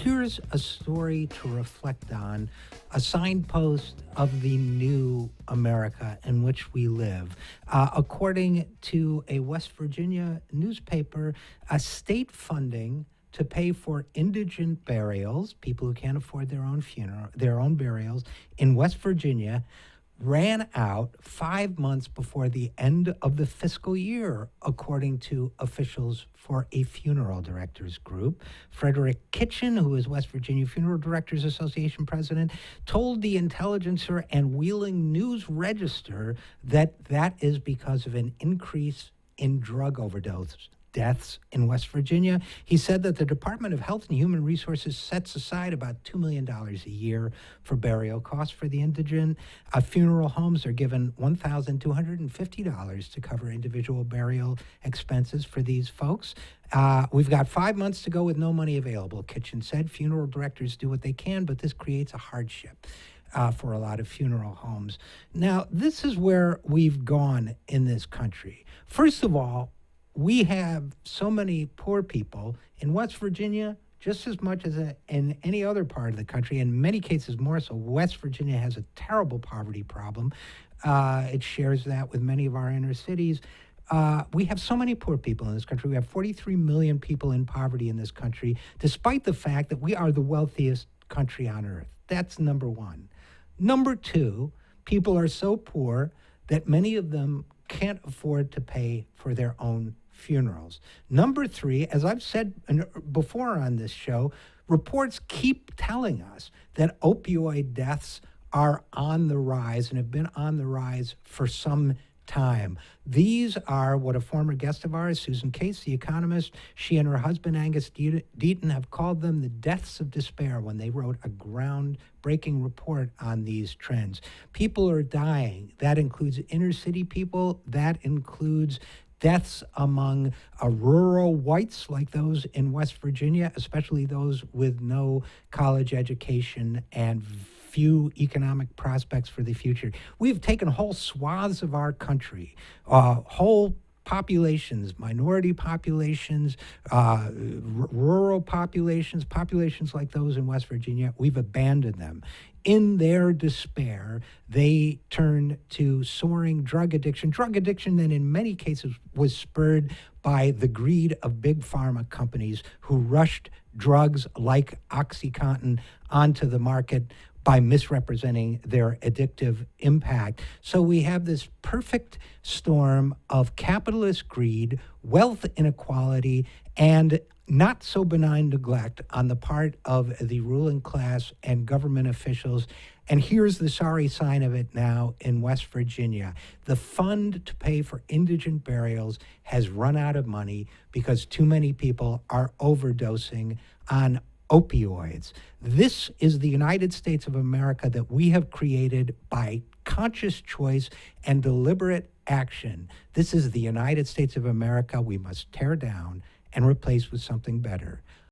Here's a story to reflect on, a signpost of the new America in which we live. According to a West Virginia newspaper, state funding to pay for indigent burials, people who can't afford their own burials in West Virginia, ran out 5 months before the end of the fiscal year, according to officials for a funeral directors group. Frederick Kitchen, who is West Virginia Funeral Directors Association president, told the Intelligencer and Wheeling News Register that is because of an increase in drug overdose deaths in West Virginia. He said that the Department of Health and Human Resources sets aside about $2 million a year for burial costs for the indigent. Funeral homes are given $1,250 to cover individual burial expenses for these folks. We've got 5 months to go with no money available, Kitchen said. Funeral directors do what they can, but this creates a hardship for a lot of funeral homes. Now, this is where we've gone in this country. First of all, we have so many poor people in West Virginia, just as much as in any other part of the country, in many cases more so. West Virginia has a terrible poverty problem. It shares that with many of our inner cities. We have so many poor people in this country. We have 43 million people in poverty in this country, despite the fact that we are the wealthiest country on earth. That's number one. Number two, people are so poor that many of them can't afford to pay for their own funerals. Number three, as I've said before on this show, reports keep telling us that opioid deaths are on the rise and have been on the rise for some time. These are what a former guest of ours, Susan Case, the economist, she and her husband, Angus Deaton, have called them the deaths of despair when they wrote a groundbreaking report on these trends. People are dying. That includes inner city people. That includes deaths among rural whites like those in West Virginia, especially those with no college education and few economic prospects for the future. We've taken whole swaths of our country, whole populations, minority populations, rural populations, populations like those in West Virginia. We've abandoned them. In their despair, they turn to soaring drug addiction. Drug addiction that in many cases was spurred by the greed of big pharma companies who rushed drugs like OxyContin onto the market by misrepresenting their addictive impact. So we have this perfect storm of capitalist greed, wealth inequality, and not so benign neglect on the part of the ruling class and government officials. And here's the sorry sign of it now in West Virginia. The fund to pay for indigent burials has run out of money because too many people are overdosing on opioids. This is the United States of America that we have created by conscious choice and deliberate action. This is the United States of America we must tear down and replace with something better.